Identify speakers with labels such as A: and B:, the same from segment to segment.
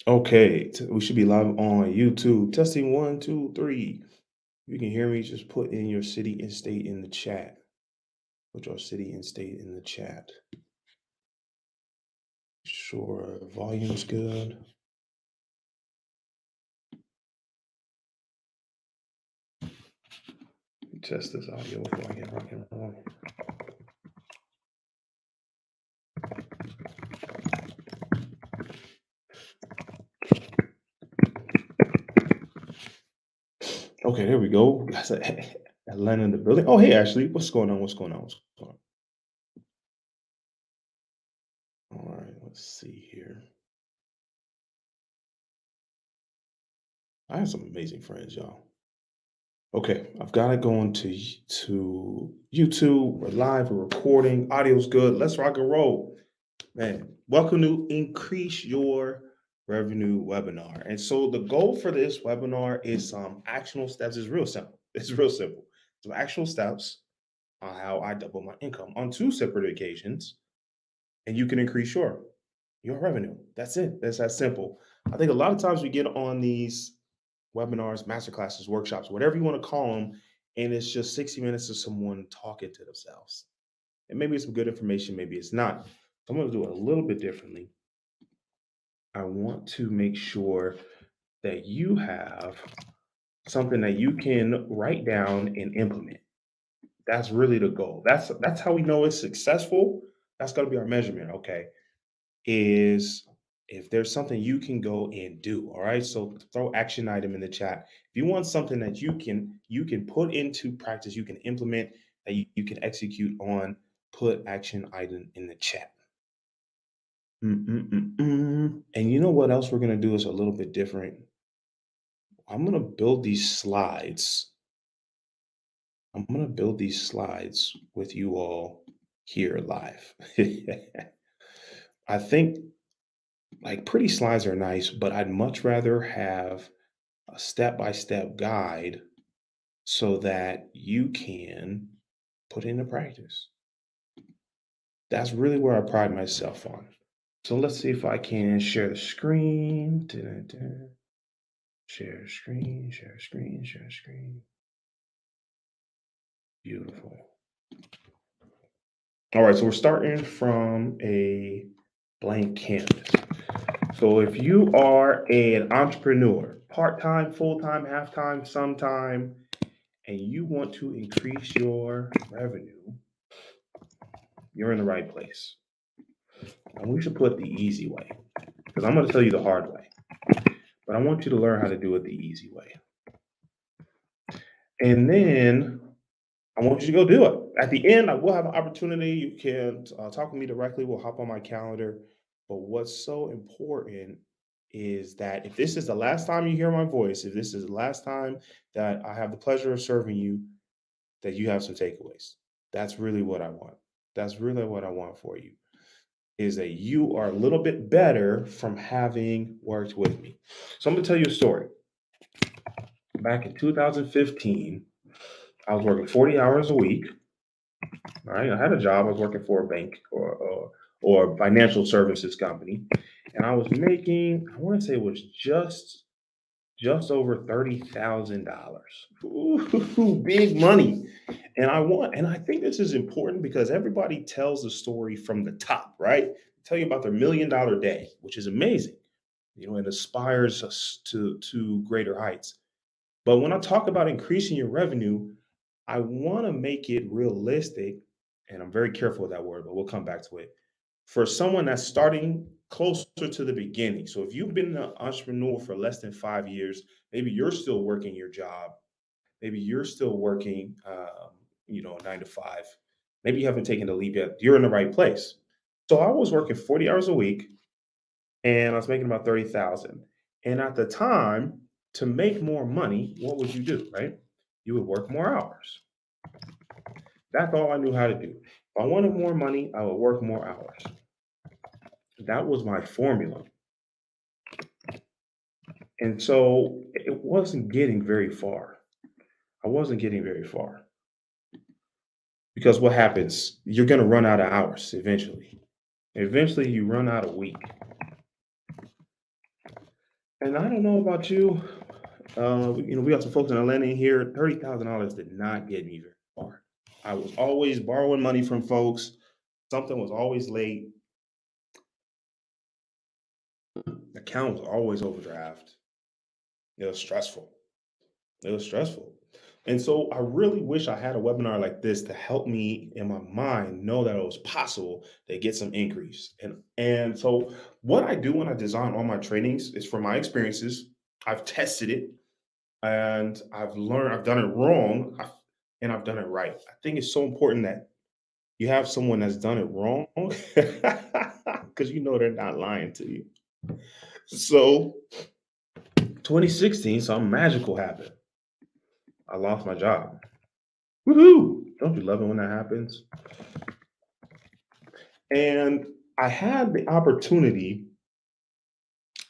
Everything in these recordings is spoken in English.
A: Okay, we should be live on YouTube. Testing one, two, three. If you can hear me, just put in your city and state in the chat. Put your city and state in the chat. Sure, volume's good. Test this audio before I get rock and roll. Okay, there we go. That's Atlanta in the building. Oh, hey, Ashley, what's going on? What's going on? What's going on? All right, let's see here. I have some amazing friends, y'all. Okay, I've got it going to YouTube. We're live. We're recording. Audio's good. Let's rock and roll. Man, welcome to Increase Your Revenue webinar. And so the goal for this webinar is some actionable steps. It's real simple. It's real simple. Some actual steps on how I double my income on two separate occasions, and you can increase your revenue. That's it. That's that simple. I think a lot of times we get on these webinars, masterclasses, workshops, whatever you want to call them, and it's just 60 minutes of someone talking to themselves. And maybe it's some good information, maybe it's not. So I'm going to do it a little bit differently. I want to make sure that you have something that you can write down and implement. That's really the goal. That's how we know it's successful. That's going to be our measurement, okay? Is if there's something you can go and do, all right? So throw action item in the chat. If you want something that you can put into practice, you can implement, that you can execute on, put action item in the chat. And you know what else we're gonna do is a little bit different. I'm gonna build these slides. I'm gonna build these slides with you all here live. I think like pretty slides are nice, but I'd much rather have a step-by-step guide so that you can put into practice. That's really where I pride myself on. So let's see if I can share the screen. Da-da-da. Share screen, share screen, share screen. Beautiful. All right, so we're starting from a blank canvas. So if you are an entrepreneur, part-time, full-time, half-time, sometime, and you want to increase your revenue, you're in the right place. And we should put the easy way, because I'm going to tell you the hard way, but I want you to learn how to do it the easy way. And then I want you to go do it. At the end, I will have an opportunity. You can talk with me directly. We'll hop on my calendar. But what's so important is that if this is the last time you hear my voice, if this is the last time that I have the pleasure of serving you, that you have some takeaways. That's really what I want. That's really what I want for you, is that you are a little bit better from having worked with me. So I'm going to tell you a story. Back in 2015, I was working 40 hours a week. All right, I had a job. I was working for a bank or financial services company, and I was making, I want to say it was just over $30,000. Ooh, big money. And I think this is important because everybody tells the story from the top, right? Tell you about their $1 million day, which is amazing. You know, it inspires us to greater heights. But when I talk about increasing your revenue, I want to make it realistic, and I'm very careful with that word, but we'll come back to it. For someone that's starting closer to the beginning. So if you've been an entrepreneur for less than 5 years, maybe you're still working your job, maybe you're still working, 9 to 5. Maybe you haven't taken the leap yet. You're in the right place. So I was working 40 hours a week, and I was making about 30,000. And at the time, to make more money, what would you do, right? You would work more hours. That's all I knew how to do. If I wanted more money, I would work more hours. That was my formula. And so it wasn't getting very far. I wasn't getting very far because what happens? You're going to run out of hours eventually. Eventually, you run out of week. And I don't know about you, we got some folks in Atlanta in here. $30,000 did not get me very far. I was always borrowing money from folks. Something was always late. Account was always overdraft. It was stressful. It was stressful. And so I really wish I had a webinar like this to help me in my mind know that it was possible to get some increase. And so what I do when I design all my trainings is from my experiences. I've tested it and I've learned I've done it wrong and I've done it right. I think it's so important that you have someone that's done it wrong because you know they're not lying to you. So 2016, something magical happened. I lost my job. Woohoo! Don't you love it when that happens? And I had the opportunity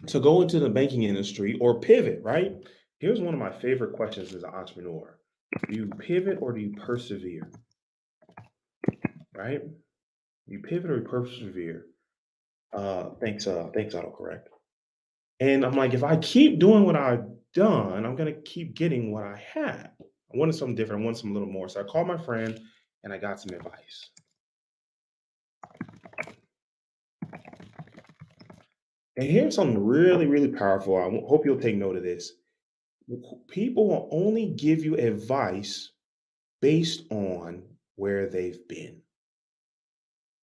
A: to go into the banking industry or pivot, right? Here's one of my favorite questions as an entrepreneur. Do you pivot or do you persevere? Right? You pivot or you persevere. Thanks, autocorrect. And I'm like, if I keep doing what I've done, I'm gonna keep getting what I had. I wanted something different, I wanted something a little more. So I called my friend and I got some advice. And here's something really, really powerful. Hope you'll take note of this. People will only give you advice based on where they've been.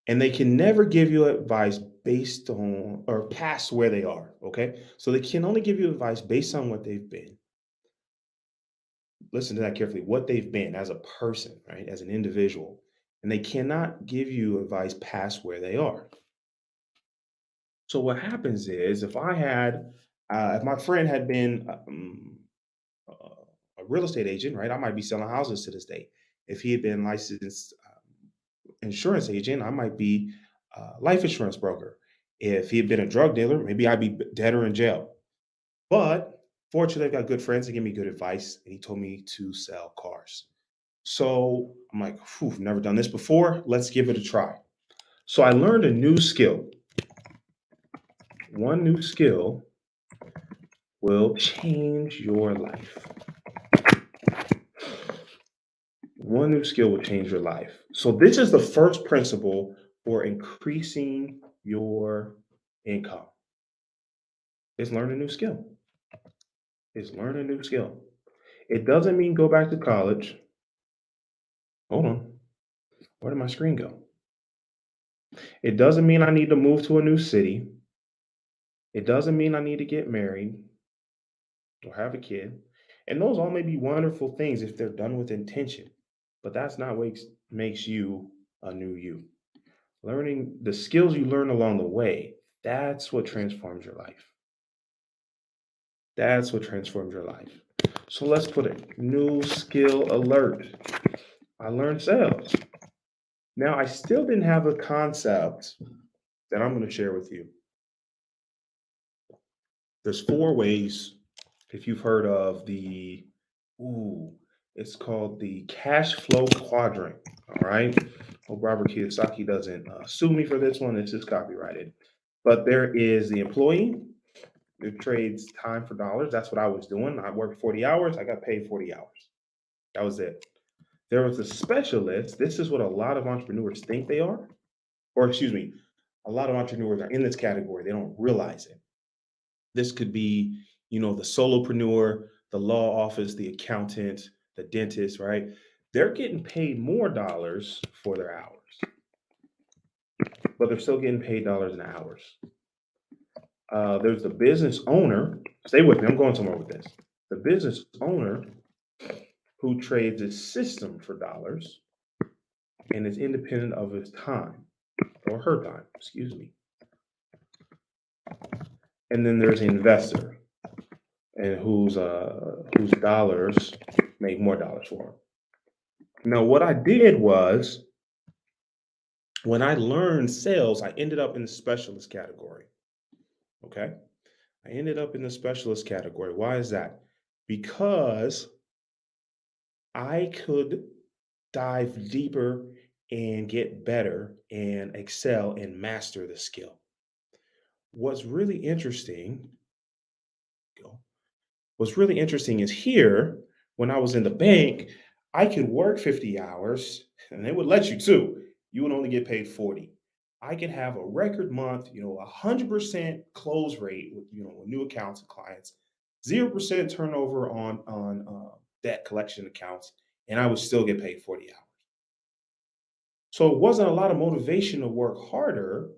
A: And they can never give you advice based on or past where they are. Okay. So they can only give you advice based on what they've been. Listen to that carefully, what they've been as a person, right? As an individual. And they cannot give you advice past where they are. So what happens is if my friend had been a real estate agent, right? I might be selling houses to this day. If he had been licensed insurance agent, I might be a life insurance broker. If he had been a drug dealer, maybe I'd be dead or in jail. But fortunately, I've got good friends that give me good advice, and he told me to sell cars. So I'm like, whew, never done this before. Let's give it a try. So I learned a new skill. One new skill will change your life. One new skill will change your life. So this is the first principle for increasing your income. Is learn a new skill. Is learn a new skill. It doesn't mean go back to college. Hold on. Where did my screen go? It doesn't mean I need to move to a new city. It doesn't mean I need to get married or have a kid. And those all may be wonderful things if they're done with intention. But that's not what makes you a new you. Learning the skills you learn along the way, that's what transforms your life. That's what transforms your life. So let's put a new skill alert. I learned sales. Now, I still didn't have a concept that I'm going to share with you. There's four ways, if you've heard of ooh, it's called the cash flow quadrant. All right. Hope Robert Kiyosaki doesn't sue me for this one. This is copyrighted. But there is the employee who trades time for dollars. That's what I was doing. I worked 40 hours. I got paid 40 hours. That was it. There was a specialist. This is what a lot of entrepreneurs think they are, or excuse me, a lot of entrepreneurs are in this category. They don't realize it. This could be, the solopreneur, the law office, the accountant, the dentist, right? They're getting paid more dollars for their hours, but they're still getting paid dollars and hours. There's the business owner. Stay with me. I'm going somewhere with this. The business owner who trades a system for dollars and is independent of his time or her time, excuse me. And then there's the investor and whose dollars make more dollars for him. Now, what I did was when I learned sales, I ended up in the specialist category. Okay. I ended up in the specialist category. Why is that? Because I could dive deeper and get better and excel and master the skill. What's really interesting What's really interesting is here, when I was in the bank, I could work 50 hours and they would let you too. You would only get paid 40. I could have a record month, 100% close rate with, with new accounts and clients, 0% turnover on debt collection accounts, and I would still get paid 40 hours. So it wasn't a lot of motivation to work harder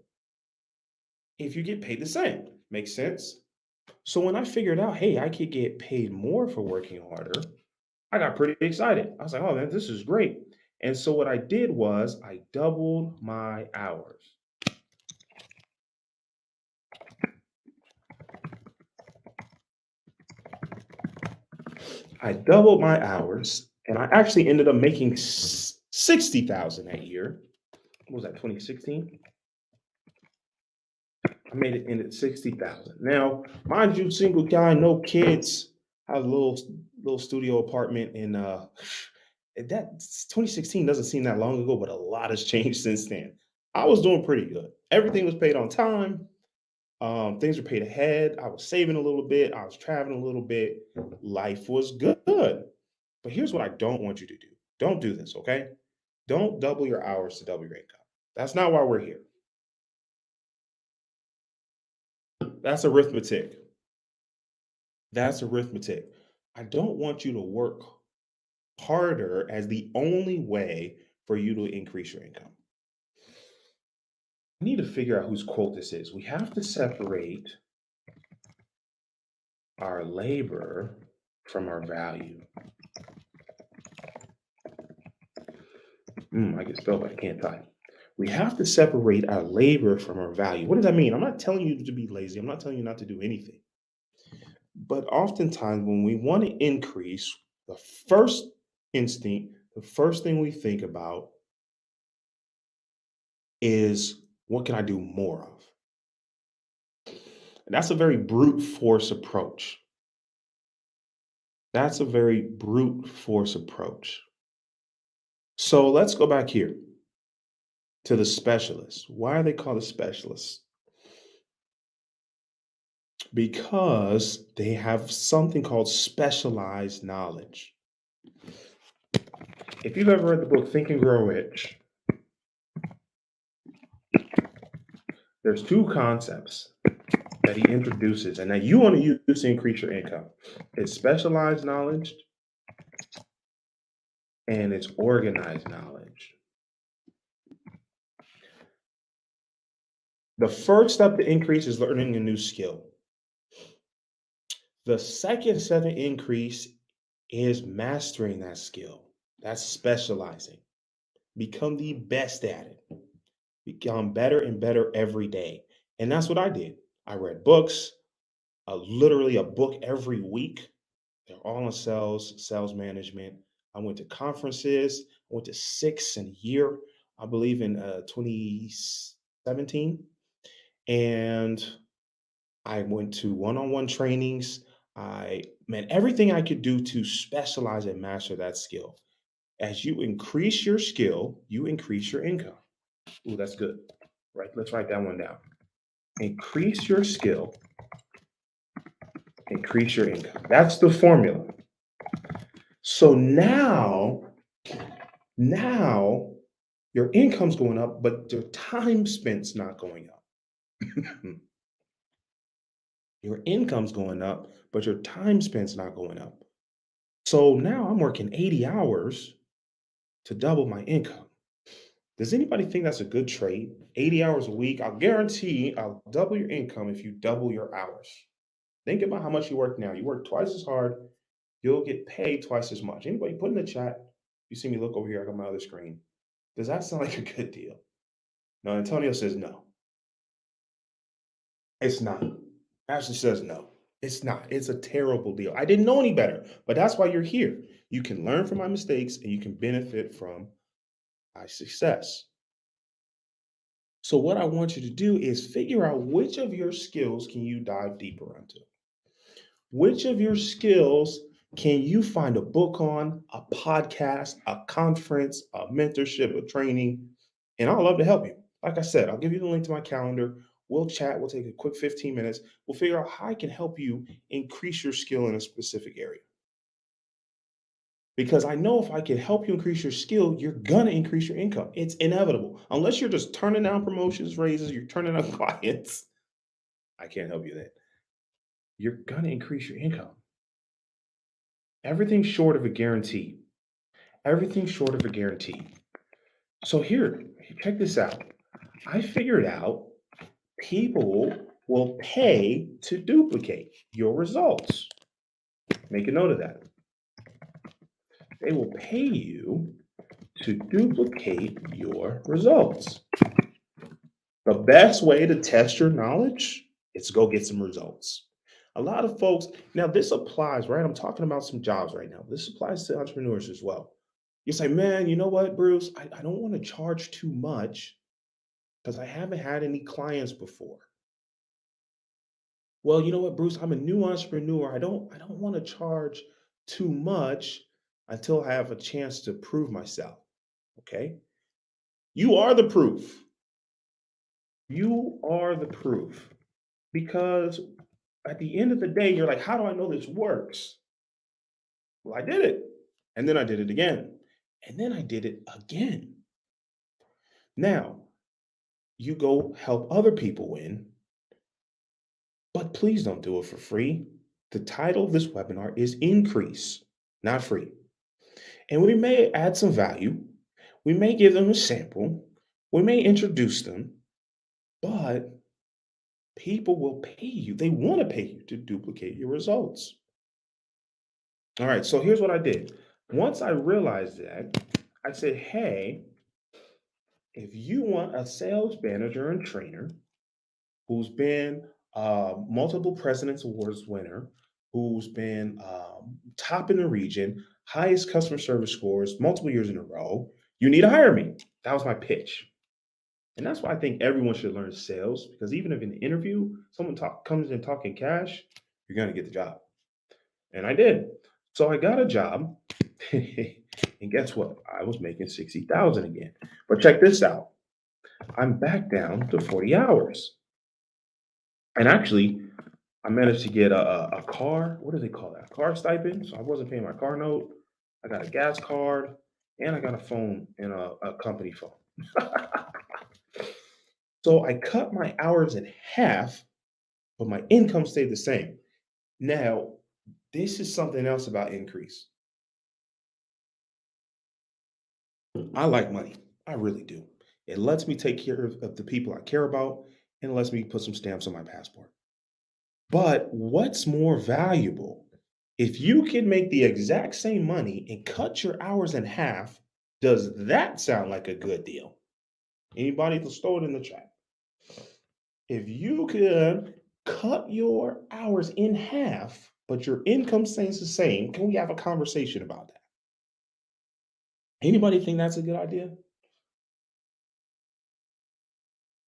A: if you get paid the same. Makes sense? So when I figured out, hey, I could get paid more for working harder, I got pretty excited. I was like, oh man, this is great. And so what I did was I doubled my hours. I doubled my hours and I actually ended up making 60,000 that year. What was that, 2016? I made it in at 60,000. Now, mind you, single guy, no kids, have a little studio apartment in that 2016 doesn't seem that long ago, but a lot has changed since then. I was doing pretty good. Everything was paid on time. Things were paid ahead. I was saving a little bit. I was traveling a little bit. Life was good. But here's what I don't want you to do. Don't do this, okay? Don't double your hours to double your income. That's not why we're here. That's arithmetic. That's arithmetic. I don't want you to work harder as the only way for you to increase your income. We need to figure out whose quote this is. We have to separate our labor from our value. I can spell, but I can't type. We have to separate our labor from our value. What does that mean? I'm not telling you to be lazy. I'm not telling you not to do anything. But oftentimes, when we want to increase, the first instinct, the first thing we think about is what can I do more of? And that's a very brute force approach. That's a very brute force approach. So let's go back here to the specialists. Why are they called a specialist? Because they have something called specialized knowledge. If you've ever read the book Think and Grow Rich, there's two concepts that he introduces and that you want to use to increase your income. It's specialized knowledge and it's organized knowledge. The first step to increase is learning a new skill. The second step to increase is mastering that skill. That's specializing. Become the best at it. Become better and better every day. And that's what I did. I read books, literally a book every week. They're all on sales management. I went to conferences. I went to 6 in a year, I believe in 2017. And I went to one-on-one trainings. Everything I could do to specialize and master that skill. As you increase your skill, you increase your income. Ooh, that's good. Right. Let's write that one down. Increase your skill, increase your income. That's the formula. So now your income's going up, but your time spent's not going up. Your income's going up, but your time spent's not going up. So now I'm working 80 hours to double my income. Does anybody think that's a good trade? 80 hours a week. I'll guarantee I'll double your income if you double your hours. Think about how much you work now. You work twice as hard, you'll get paid twice as much. Anybody put in the chat? You see me look over here, I got my other screen. Does that sound like a good deal? No, Antonio says no. It's not. Ashley says no. It's not. It's a terrible deal. I didn't know any better, but that's why you're here. You can learn from my mistakes and you can benefit from my success. So what I want you to do is figure out which of your skills can you dive deeper into. Which of your skills can you find a book on, a podcast, a conference, a mentorship, a training? And I'd love to help you. Like I said, I'll give you the link to my calendar. We'll chat. We'll take a quick 15 minutes. We'll figure out how I can help you increase your skill in a specific area. Because I know if I can help you increase your skill, you're gonna increase your income. It's inevitable. Unless you're just turning down promotions, raises, you're turning down clients. I can't help you then. You're gonna increase your income. Everything short of a guarantee. Everything short of a guarantee. So here, check this out. I figured out people will pay to duplicate your results. Make a note of that. They will pay you to duplicate your results. The best way to test your knowledge is to go get some results. A lot of folks, now this applies, right? I'm talking about some jobs right now. This applies to entrepreneurs as well. You say, man, you know what, Bruce? I don't want to charge too much because I haven't had any clients before. Well, you know what, Bruce? I'm a new entrepreneur. I don't want to charge too much until I have a chance to prove myself. Okay. You are the proof. You are the proof. Because at the end of the day, you're like, how do I know this works? Well, I did it. And then I did it again. And then I did it again. Now, you go help other people win, but please don't do it for free. The title of this webinar is Increase, not free. And we may add some value. We may give them a sample. We may introduce them, but people will pay you. They want to pay you to duplicate your results. All right, so here's what I did. Once I realized that, I said, hey, if you want a sales manager and trainer who's been multiple President's Awards winner, who's been top in the region, highest customer service scores multiple years in a row, you need to hire me. That was my pitch. And that's why I think everyone should learn sales because even if in the interview someone comes in talking cash, you're going to get the job. And I did. So I got a job. And guess what? I was making 60,000 again. But check this out. I'm back down to 40 hours. And actually, I managed to get a car. What do they call that? A car stipend. So I wasn't paying my car note. I got a gas card and I got a phone and a company phone. So I cut my hours in half, but my income stayed the same. Now, this is something else about increase. I like money. I really do. It lets me take care of the people I care about and it lets me put some stamps on my passport. But what's more valuable? If you can make the exact same money and cut your hours in half, does that sound like a good deal? Anybody, let's throw it in the chat. If you could cut your hours in half, but your income stays the same, can we have a conversation about that? Anybody think that's a good idea?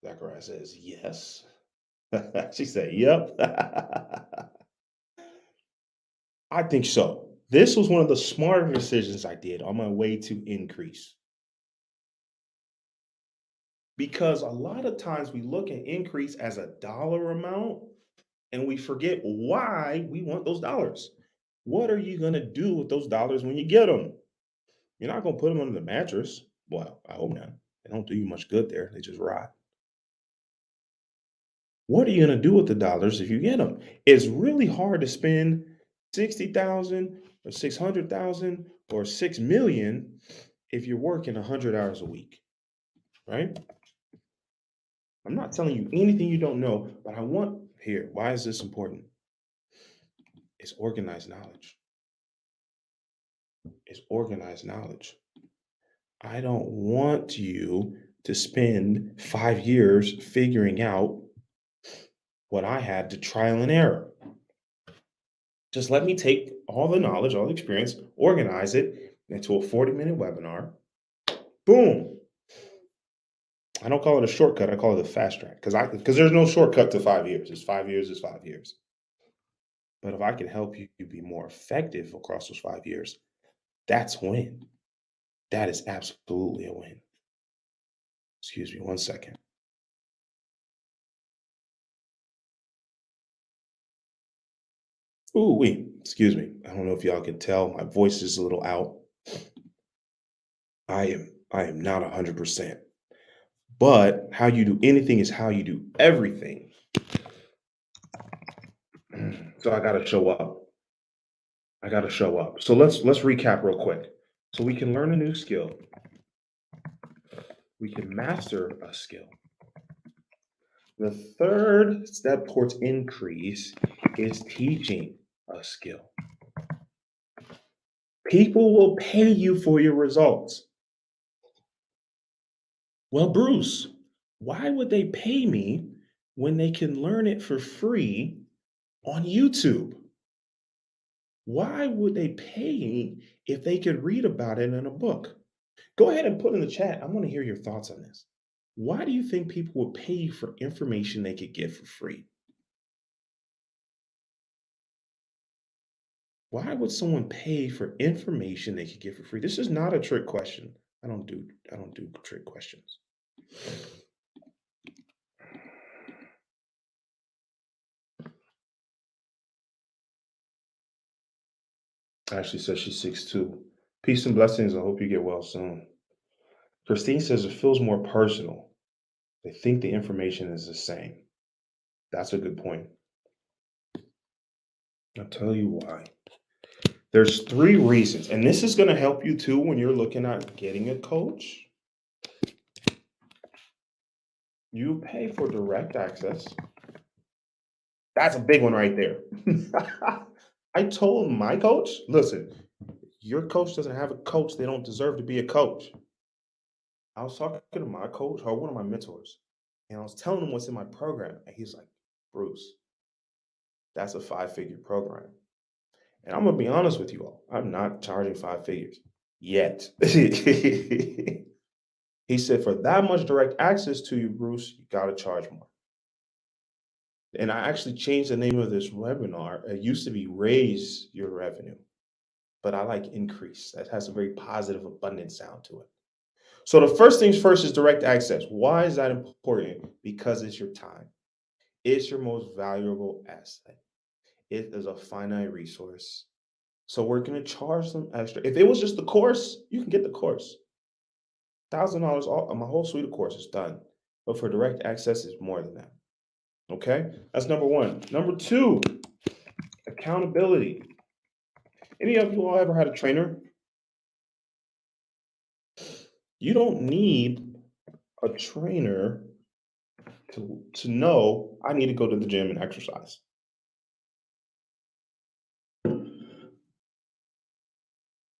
A: Zachariah says yes. She said, yep. I think so. This was one of the smarter decisions I did on my way to increase. Because a lot of times we look at increase as a dollar amount and we forget why we want those dollars. What are you going to do with those dollars when you get them? You're not going to put them under the mattress. Well, I hope not. They don't do you much good there. They just rot. What are you going to do with the dollars if you get them? It's really hard to spend 60,000 or 600,000 or 6 million if you're working 100 hours a week, right? I'm not telling you anything you don't know, but I want here. Why is this important? It's organized knowledge. It's organized knowledge. I don't want you to spend 5 years figuring out what I had to trial and error. Just let me take all the knowledge, all the experience, organize it into a 40-minute webinar. Boom. I don't call it a shortcut. I call it a fast track because there's no shortcut to 5 years. It's 5 years. It's 5 years. But if I can help you be more effective across those 5 years, that's a win. That is absolutely a win. Excuse me one second. Ooh, wait, excuse me. I don't know if y'all can tell. My voice is a little out. I am not 100%. But how you do anything is how you do everything. So I gotta show up. I gotta show up. So let's recap real quick. So we can learn a new skill. We can master a skill. The third step towards increase is teaching a skill. People will pay you for your results. Well, Bruce, why would they pay me when they can learn it for free on YouTube? Why would they pay me if they could read about it in a book? Go ahead and put in the chat. I want to hear your thoughts on this. Why do you think people would pay you for information they could get for free? Why would someone pay for information they could get for free? This is not a trick question. I don't do trick questions. Ashley says she's 6'2". Peace and blessings. I hope you get well soon. Christine says it feels more personal. They think the information is the same. That's a good point. I'll tell you why. There's 3 reasons, and this is going to help you too when you're looking at getting a coach. You pay for direct access. That's a big one right there. I told my coach, listen, your coach doesn't have a coach, they don't deserve to be a coach. I was talking to my coach or one of my mentors, and I was telling him what's in my program. And he's like, Bruce, that's a 5-figure program. And I'm gonna be honest with you all. I'm not charging 5 figures yet. He said, for that much direct access to you, Bruce, you gotta charge more. And I actually changed the name of this webinar. It used to be Raise Your Revenue, but I like Increase. That has a very positive, abundant sound to it. So the first things first is direct access. Why is that important? Because it's your time. It's your most valuable asset. It is a finite resource. So we're going to charge them extra. If it was just the course, you can get the course. $1,000 off my whole suite of courses done. But for direct access, it's more than that. Okay, that's number 1. Number 2, accountability. Any of you all ever had a trainer? You don't need a trainer to know I need to go to the gym and exercise.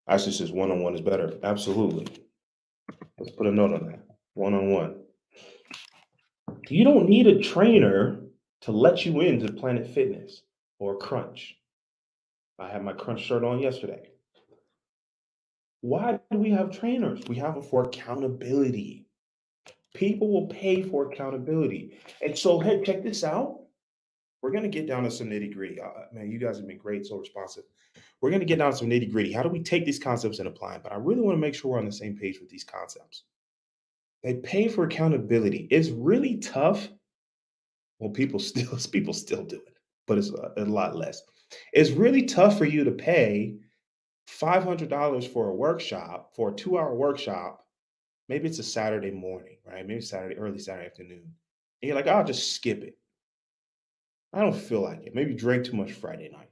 A: Ashley says one-on-one is better. Absolutely. Let's put a note on that. One-on-one. You don't need a trainer to let you into Planet Fitness or Crunch. I had my Crunch shirt on yesterday. Why do we have trainers? We have it for accountability. People will pay for accountability. And so, hey, check this out. We're going to get down to some nitty gritty. Man, you guys have been great, so responsive. We're going to get down to some nitty gritty. How do we take these concepts and apply them? But I really want to make sure we're on the same page with these concepts. They pay for accountability. It's really tough. Well, people still do it, but it's a lot less. It's really tough for you to pay $500 for a workshop, for a 2-hour workshop. Maybe it's a Saturday morning, right? Maybe early Saturday afternoon. And you're like, I'll just skip it. I don't feel like it. Maybe you drank too much Friday night.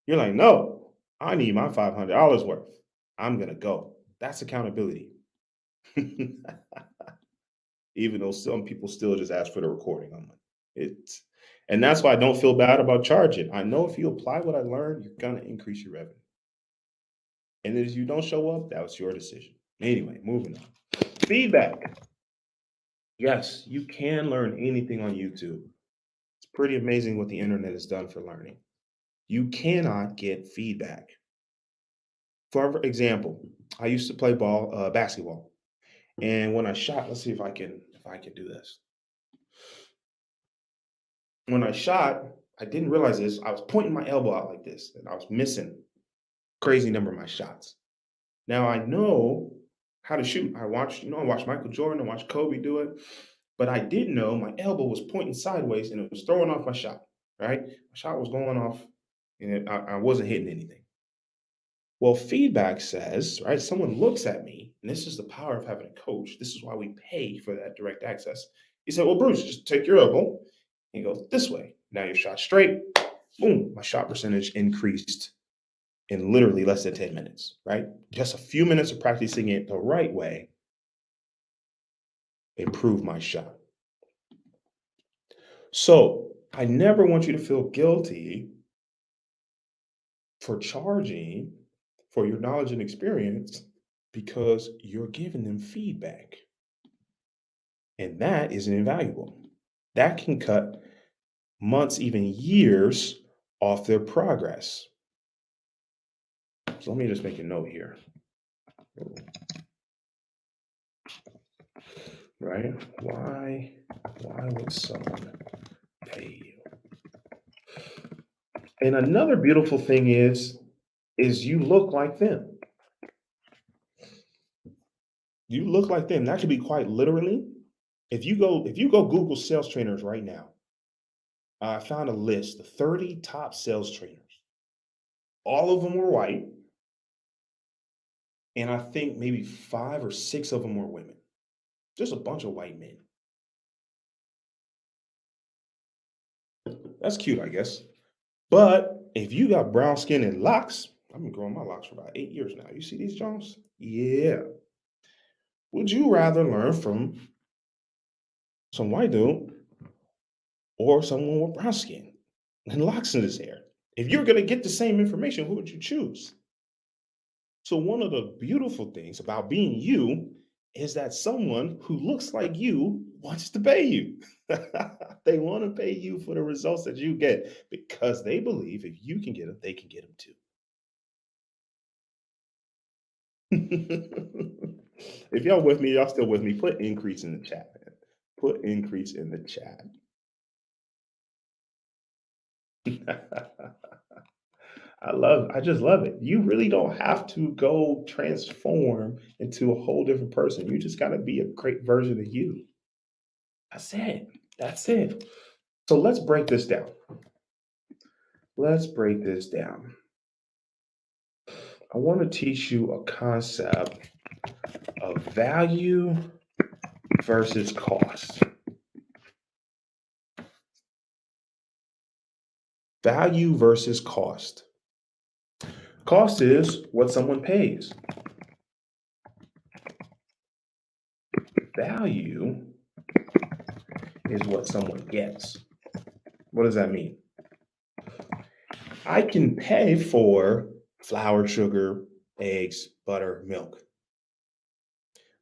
A: You're like, no, I need my $500 worth. I'm going to go. That's accountability. Even though some people still just ask for the recording. I'm like, and that's why I don't feel bad about charging. I know if you apply what I learned, you're going to increase your revenue. And if you don't show up, that was your decision. Anyway, moving on. Feedback. Yes, you can learn anything on YouTube. It's pretty amazing what the internet has done for learning. You cannot get feedback. For example, I used to play basketball, and when I shot, let's see if I can do this. When I shot, I didn't realize this. I was pointing my elbow out like this, and I was missing crazy number of my shots. Now I know how to shoot. I watched Michael Jordan, I watched Kobe do it, but I didn't know my elbow was pointing sideways and it was throwing off my shot. Right, my shot was going off and I wasn't hitting anything. Well, feedback says, right, someone looks at me, and this is the power of having a coach. This is why we pay for that direct access. He said, well, Bruce, just take your elbow and go this way. Now your shot straight. Boom, my shot percentage increased in literally less than 10 minutes, right? Just a few minutes of practicing it the right way improved my shot. So I never want you to feel guilty for charging for your knowledge and experience because you're giving them feedback. And that is invaluable. That can cut months, even years off their progress. So let me just make a note here. Right? Why would someone pay you? And another beautiful thing is you look like them. You look like them. That could be quite literally. If you go Google sales trainers right now, I found a list of 30 top sales trainers. All of them were white, and I think maybe 5 or 6 of them were women. Just a bunch of white men. That's cute, I guess. But if you got brown skin and locks, I've been growing my locks for about 8 years now. You see these Jones? Yeah. Would you rather learn from some white dude or someone with brown skin and locks in his hair? If you're going to get the same information, who would you choose? So, one of the beautiful things about being you is that someone who looks like you wants to pay you. They want to pay you for the results that you get because they believe if you can get them, they can get them too. If y'all with me, y'all still with me, put increase in the chat, man. Put increase in the chat. I just love it. You really don't have to go transform into a whole different person. You just got to be a great version of you. That's it. That's it. So let's break this down. Let's break this down. I want to teach you a concept of value versus cost. Value versus cost. Cost is what someone pays. Value is what someone gets. What does that mean? I can pay for flour, sugar, eggs, butter, milk.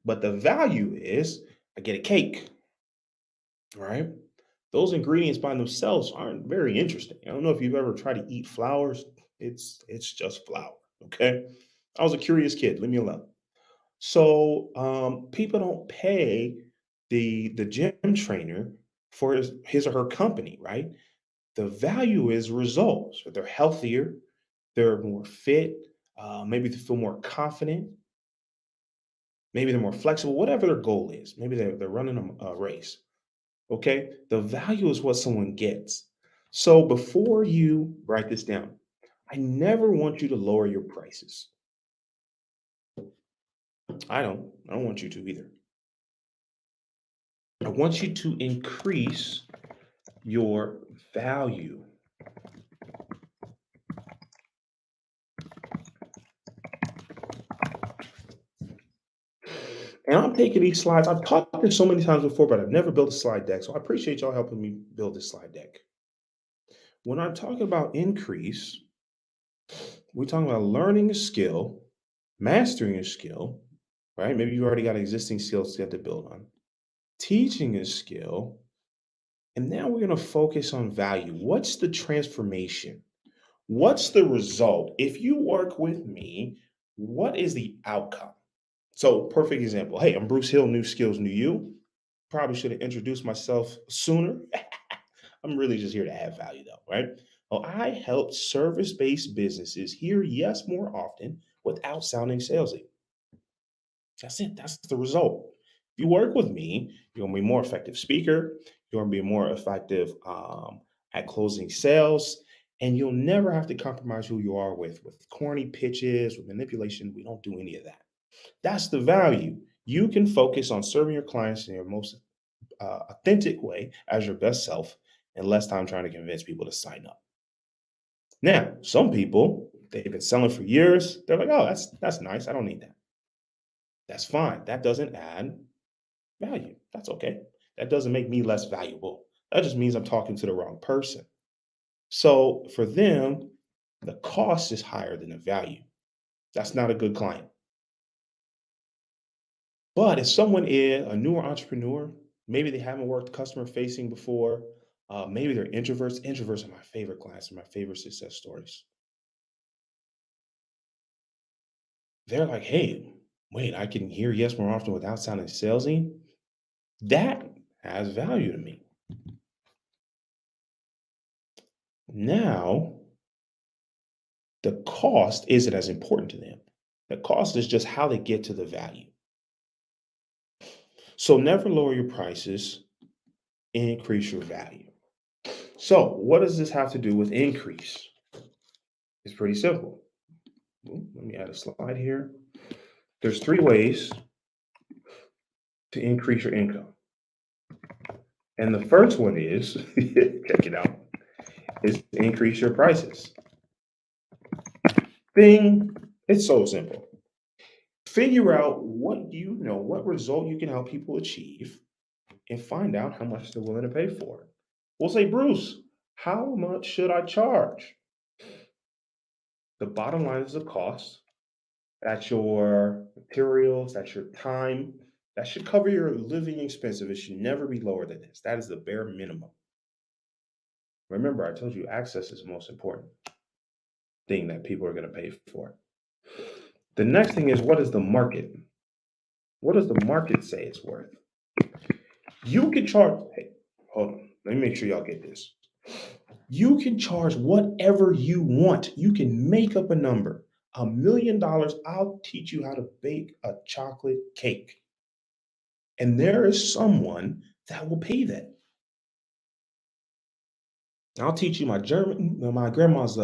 A: But the value is I get a cake, right? Those ingredients by themselves aren't very interesting. I don't know if you've ever tried to eat flowers. It's just flour. Okay. I was a curious kid. Leave me alone. So people don't pay the gym trainer for his or her company, right? The value is results. They're healthier, they're more fit, maybe they feel more confident, maybe they're more flexible, whatever their goal is. Maybe they're running a race. Okay. The value is what someone gets. So before you write this down, I never want you to lower your prices. I don't want you to either. I want you to increase your value. And I'm taking these slides. I've taught this so many times before, but I've never built a slide deck. So I appreciate y'all helping me build this slide deck. When I'm talking about increase, we're talking about learning a skill, mastering a skill, right? Maybe you already got existing skills you have to build on, teaching a skill. And now we're going to focus on value. What's the transformation? What's the result? If you work with me, what is the outcome? So, perfect example. Hey, I'm Bruce Hill, New Skills, New You. Probably should have introduced myself sooner. I'm really just here to add value, though, right? Well, I help service based businesses hear yes more often without sounding salesy. That's it. That's the result. If you work with me, you're going to be a more effective speaker. You're going to be more effective at closing sales. And you'll never have to compromise who you are with corny pitches, with manipulation. We don't do any of that. That's the value. You can focus on serving your clients in your most authentic way as your best self and less time trying to convince people to sign up. Now, some people, they've been selling for years. They're like, oh, that's nice. I don't need that. That's fine. That doesn't add value. That's okay. That doesn't make me less valuable. That just means I'm talking to the wrong person. So for them, the cost is higher than the value. That's not a good client. But if someone is a newer entrepreneur, maybe they haven't worked customer facing before, maybe they're introverts. Introverts are my favorite clients and my favorite success stories. They're like, hey, wait, I can hear yes more often without sounding salesy. That has value to me. Now, the cost isn't as important to them. The cost is just how they get to the value. So never lower your prices, increase your value. So, what does this have to do with increase? It's pretty simple. Let me add a slide here. There's three ways to increase your income. And the first one is, check it out, is to increase your prices. Thing, it's so simple. Figure out what you know, what result you can help people achieve, and find out how much they're willing to pay for it. We'll say, Bruce, how much should I charge? The bottom line is the cost. That's your materials, that's your time. That should cover your living expenses. It should never be lower than this. That is the bare minimum. Remember, I told you access is the most important thing that people are going to pay for. The next thing is, what is the market? What does the market say it's worth? You can charge, hey, hold on. Let me make sure y'all get this. You can charge whatever you want. You can make up a number. $1 million, I'll teach you how to bake a chocolate cake. And there is someone that will pay that. I'll teach you my grandma's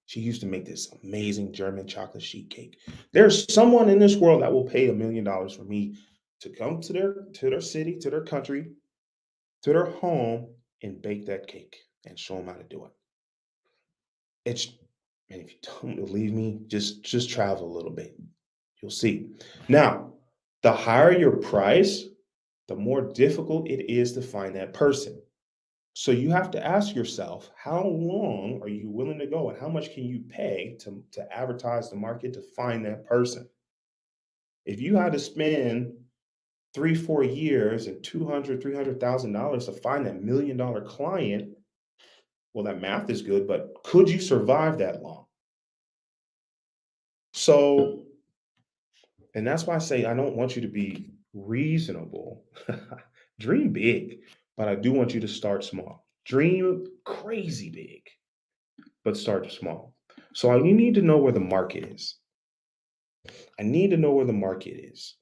A: she used to make this amazing German chocolate sheet cake. There's someone in this world that will pay $1 million for me to come to their city, to their country, to their home and bake that cake and show them how to do it. It's and if you don't believe me, just travel a little bit. You'll see. Now, the higher your price, the more difficult it is to find that person. So you have to ask yourself, how long are you willing to go and how much can you pay to advertise the market to find that person? If you had to spend 3, 4 years and $200,000, $300,000 to find that $1 million client, well, that math is good, but could you survive that long? So, and that's why I say I don't want you to be reasonable. Dream big, but I do want you to start small. Dream crazy big, but start small. So you need to know where the market is. I need to know where the market is.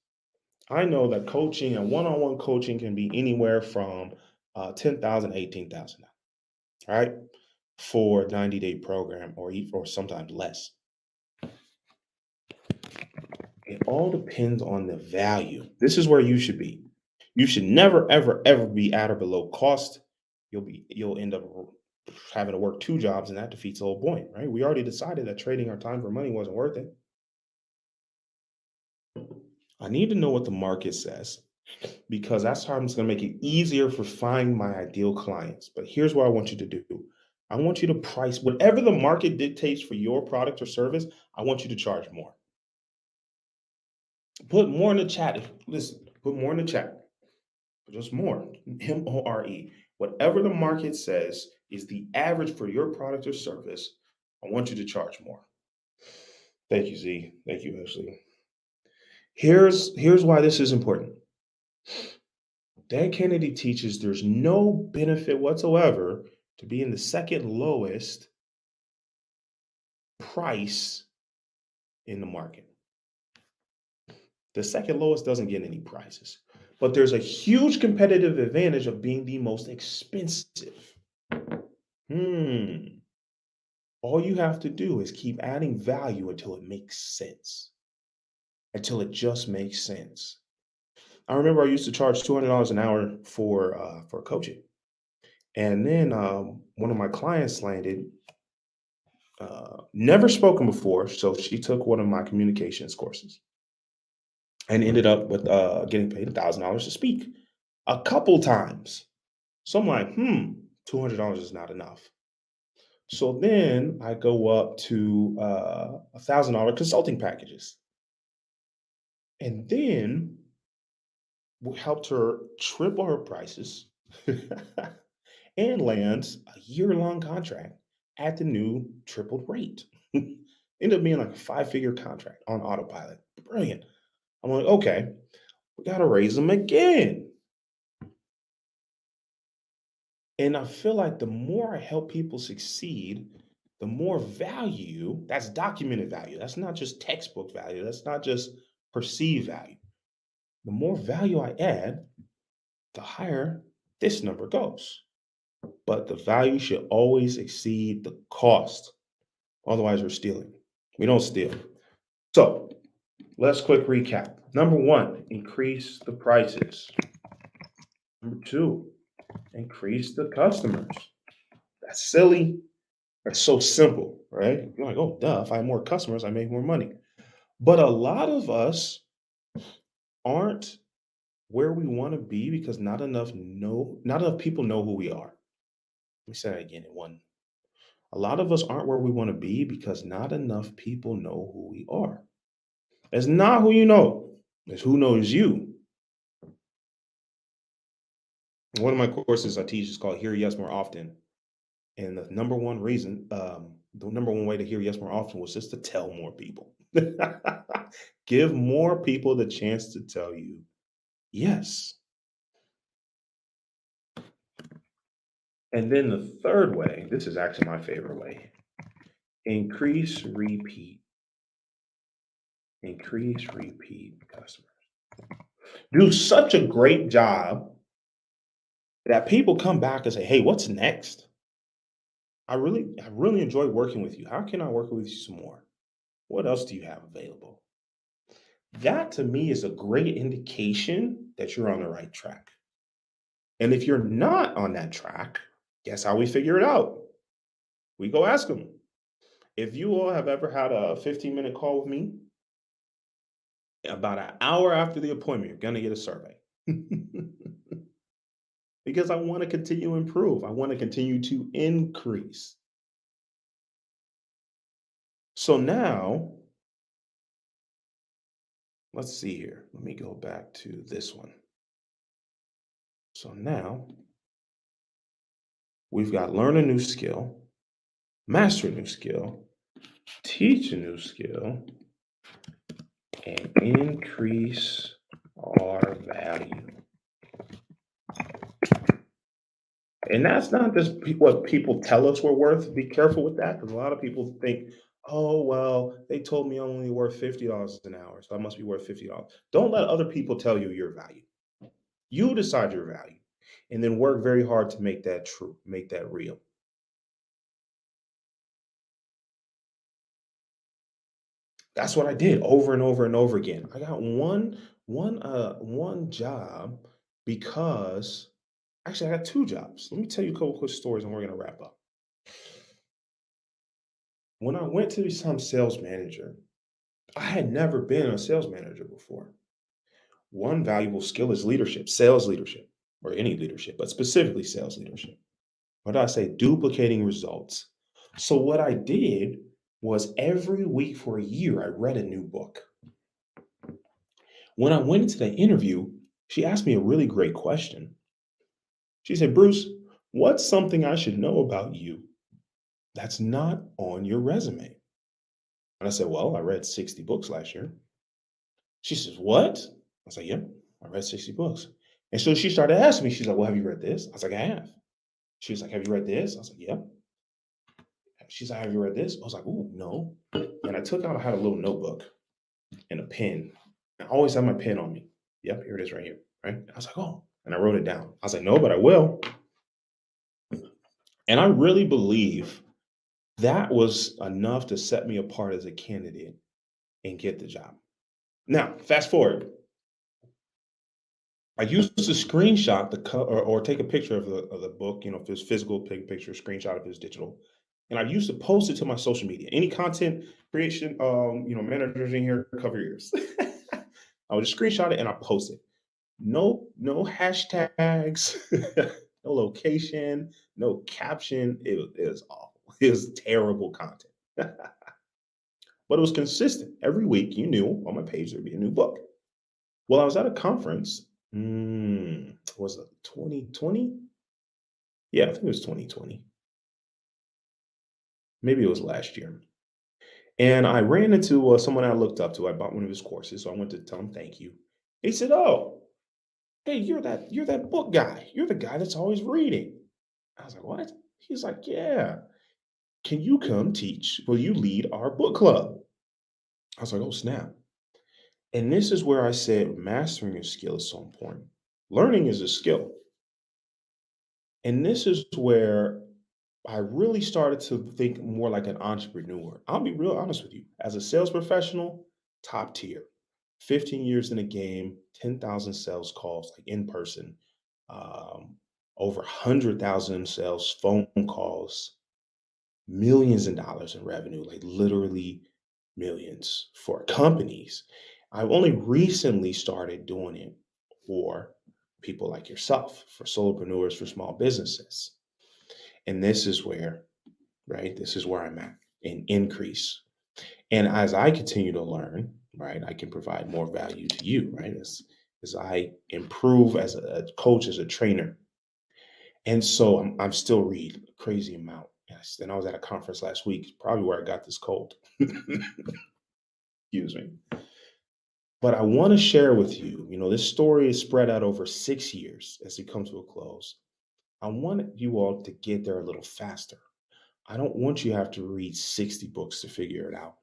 A: I know that coaching and one-on-one coaching can be anywhere from 10,000 to 18,000, right? For a 90-day program or sometimes less. It all depends on the value. This is where you should be. You should never, ever, ever be at or below cost. You'll end up having to work two jobs, and that defeats the whole point, right? We already decided that trading our time for money wasn't worth it. I need to know what the market says because that's how I'm just going to make it easier for finding my ideal clients. But here's what I want you to do. I want you to price whatever the market dictates for your product or service. I want you to charge more. Put more in the chat. Listen, put more in the chat. Just more. MORE. Whatever the market says is the average for your product or service, I want you to charge more. Thank you, Z. Thank you, Ashley. Here's why this is important. Dan Kennedy teaches there's no benefit whatsoever to be in the second lowest price in the market. The second lowest doesn't get any prizes, but there's a huge competitive advantage of being the most expensive. Hmm. All you have to do is keep adding value until it makes sense, until it just makes sense. I remember I used to charge $200 an hour for coaching, and then one of my clients landed, never spoken before, so she took one of my communications courses and ended up with getting paid $1,000 to speak a couple times. So I'm like, $200 is not enough. So then I go up to $1,000 consulting packages, and then we helped her triple her prices and lands a year-long contract at the new tripled rate. Ended up being like a five-figure contract on autopilot. Brilliant. I'm like, okay, we got to raise them again. And I feel like the more I help people succeed, the more value, that's documented value. That's not just textbook value. That's not just perceived value. The more value I add, the higher this number goes. But the value should always exceed the cost. Otherwise, we're stealing. We don't steal. So let's quick recap. Number one, increase the prices. Number two, increase the customers. That's silly. That's so simple, right? You're like, oh, duh, if I have more customers, I make more money. But a lot of us aren't where we want to be because not enough people know who we are. Let me say that again in one. A lot of us aren't where we want to be because not enough people know who we are. It's not who you know, it's who knows you. One of my courses I teach is called Hear Yes More Often. And the number one way to hear yes more often was just to tell more people. Give more people the chance to tell you yes. And then the third way, this is actually my favorite way, increase repeat. Increase repeat customers. Do such a great job that people come back and say, hey, what's next? I really enjoy working with you. How can I work with you some more? What else do you have available? That to me is a great indication that you're on the right track. And if you're not on that track, guess how we figure it out? We go ask them. If you all have ever had a 15-minute call with me, about an hour after the appointment, you're going to get a survey. Because I want to continue to improve. I want to continue to increase. So now, let's see here. Let me go back to this one. So now we've got learn a new skill, master a new skill, teach a new skill, and increase our value. And that's not just what people tell us we're worth. Be careful with that because a lot of people think, oh, well, they told me I'm only worth $50 an hour, so I must be worth $50. Don't let other people tell you your value. You decide your value and then work very hard to make that true, make that real. That's what I did over and over and over again. I got one job because actually I got two jobs. Let me tell you a couple quick stories and we're gonna wrap up. When I went to become sales manager, I had never been a sales manager before. One valuable skill is leadership, sales leadership, or any leadership, but specifically sales leadership. What did I say? Duplicating results. So what I did was every week for a year, I read a new book. When I went into the interview, she asked me a really great question. She said, Bruce, what's something I should know about you that's not on your resume? And I said, well, I read 60 books last year. She says, what? I was like, yep, I read 60 books. And so she started asking me, she's like, well, have you read this? I was like, I have. She was like, have you read this? I was like, yep. She's like, have you read this? I was like, oh, no. And I had a little notebook and a pen. I always have my pen on me. Yep, here it is right here. Right. I was like, oh, and I wrote it down. I was like, no, but I will. And I really believe That was enough to set me apart as a candidate and get the job. Now, fast forward. I used to screenshot the or take a picture of the book, if it's physical, take a picture, screenshot if it's digital. And I used to post it to my social media. Any content creation, managers in here, cover your ears. I would just screenshot it and I post it. No hashtags, no location, no caption. It was awful. It was terrible content. But it was consistent. Every week, you knew on my page there'd be a new book. Well, I was at a conference. Was it 2020? Yeah, I think it was 2020. Maybe it was last year. And I ran into someone I looked up to. I bought one of his courses, so I went to tell him thank you. He said, "Oh, hey, you're that book guy. You're the guy that's always reading." I was like, "What?" He's like, "Yeah. Can you come teach? Will you lead our book club?" I was like, "Oh, snap." And this is where I said mastering a skill is so important. Learning is a skill. And this is where I really started to think more like an entrepreneur. I'll be real honest with you. As a sales professional, top tier. 15 years in the game, 10,000 sales calls, like in person, um, over 100,000 sales phone calls, millions of dollars in revenue, like literally millions for companies. I've only recently started doing it for people like yourself, for solopreneurs, for small businesses. And this is where, right, this is where I'm at in increase. And as I continue to learn, right, I can provide more value to you, right, as I improve as a coach, as a trainer. And so I'm still reading a crazy amount. Yes. And I was at a conference last week, probably where I got this cold. Excuse me. But I want to share with you, this story is spread out over 6 years as it comes to a close. I want you all to get there a little faster. I don't want you to have to read 60 books to figure it out.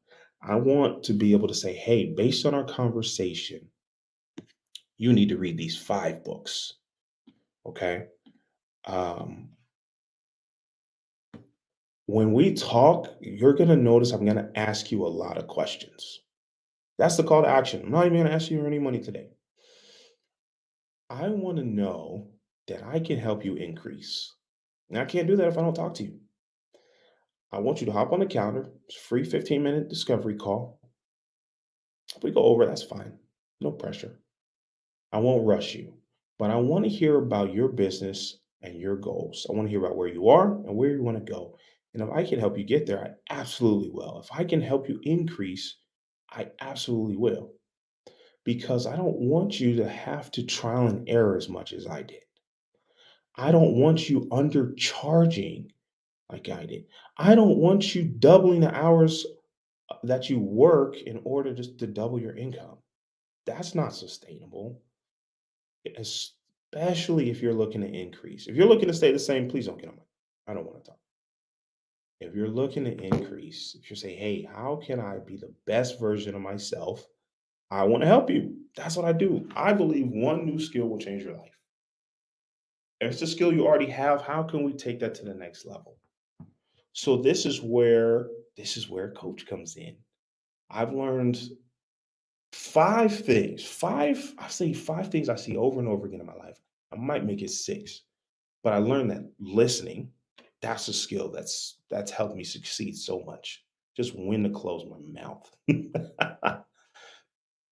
A: I want to be able to say, hey, based on our conversation, you need to read these 5 books. Okay. Um, when we talk, you're going to notice I'm going to ask you a lot of questions. That's the call to action. I'm not even going to ask you for any money today. I want to know that I can help you increase. And I can't do that if I don't talk to you. I want you to hop on the calendar. It's a free 15-minute discovery call. If we go over, that's fine. No pressure. I won't rush you, but I want to hear about your business and your goals. I want to hear about where you are and where you want to go. And if I can help you get there, I absolutely will. If I can help you increase, I absolutely will. Because I don't want you to have to trial and error as much as I did. I don't want you undercharging like I did. I don't want you doubling the hours that you work in order just to double your income. That's not sustainable. Especially if you're looking to increase. If you're looking to stay the same, please don't get on my. I don't want to talk. If you're looking to increase, if you're saying, hey, how can I be the best version of myself? I want to help you. That's what I do. I believe one new skill will change your life. If it's a skill you already have, how can we take that to the next level? So this is where coach comes in. I've learned 5 things. I say 5 things I see over and over again in my life. I might make it 6. But I learned that listening, that's a skill that's helped me succeed so much. Just when to close my mouth.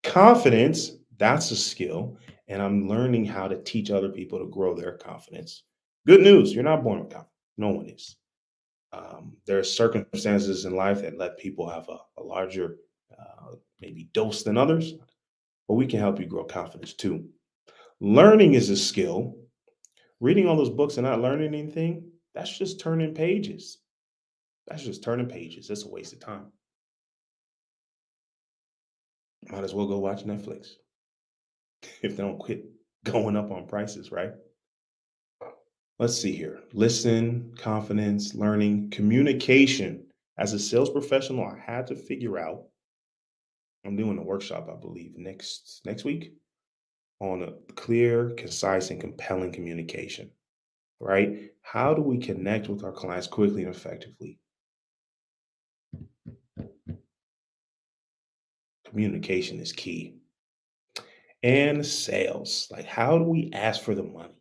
A: Confidence, that's a skill. And I'm learning how to teach other people to grow their confidence. Good news, you're not born with confidence. No one is. There are circumstances in life that let people have a larger, maybe dose than others, but we can help you grow confidence too. Learning is a skill. Reading all those books and not learning anything, that's just turning pages. That's just turning pages. That's a waste of time. Might as well go watch Netflix if they don't quit going up on prices, right? Let's see here. Listen, confidence, learning, communication. As a sales professional, I had to figure out. I'm doing a workshop, I believe, next week on a clear, concise, and compelling communication. Right? How do we connect with our clients quickly and effectively? Communication is key. And sales. Like, how do we ask for the money?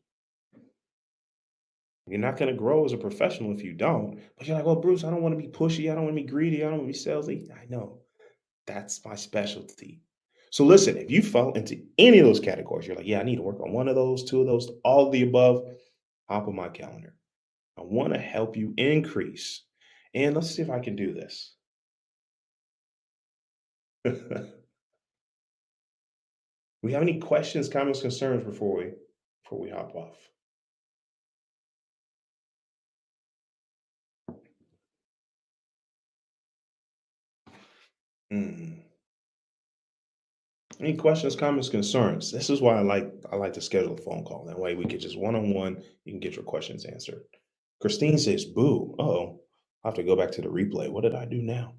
A: You're not going to grow as a professional if you don't. But you're like, well, Bruce, I don't want to be pushy. I don't want to be greedy. I don't want to be salesy. I know that's my specialty. So listen, if you fall into any of those categories, you're like, yeah, I need to work on one of those, two of those, all of the above, hop on my calendar. I want to help you increase. And let's see if I can do this. We have any questions, comments, concerns before we hop off? Mm. Any questions, comments, concerns? This is why I like to schedule a phone call. That way we could just one on one. You can get your questions answered. Christine says, "Boo! Oh, I have to go back to the replay. What did I do now?"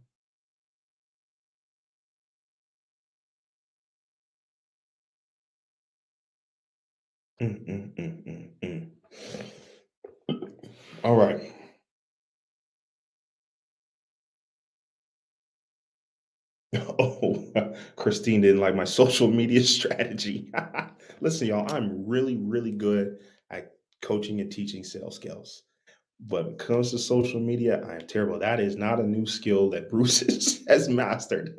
A: Mm, mm, mm, mm, mm. All right. Oh, Christine didn't like my social media strategy. Listen, y'all, I'm really, really good at coaching and teaching sales skills. But when it comes to social media, I am terrible. That is not a new skill that Bruce has mastered.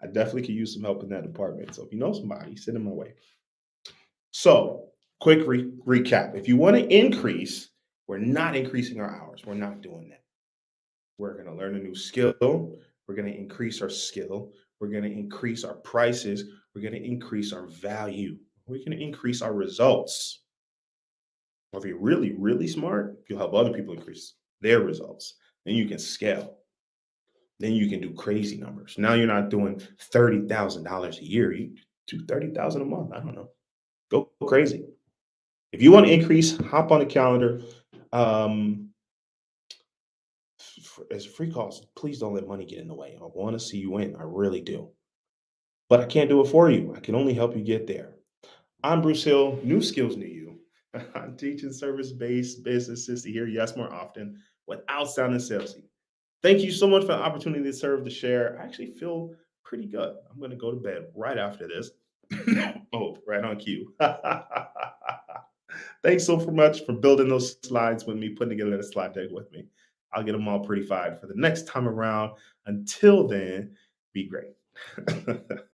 A: I definitely could use some help in that department. So if you know somebody, send them my way. So, quick recap. If you want to increase, we're not increasing our hours. We're not doing that. We're going to learn a new skill. We're going to increase our skill. We're going to increase our prices. We're going to increase our value. We're going to increase our results. Or if you're really, really smart, you'll help other people increase their results. Then you can scale. Then you can do crazy numbers. Now you're not doing $30,000 a year. You do 30,000 a month. I don't know. Go crazy. If you want to increase, hop on the calendar. Um, as a free cost, please don't let money get in the way. I want to see you win. I really do. But I can't do it for you. I can only help you get there. I'm Bruce Hill, new skills, new you. I'm teaching service-based businesses to hear yes more often without sounding salesy. Thank you so much for the opportunity to serve to share. I actually feel pretty good. I'm going to go to bed right after this. Oh, right on cue. Thanks so much for building those slides with me, putting together the slide deck with me. I'll get them all pretty fired for the next time around. Until then, be great.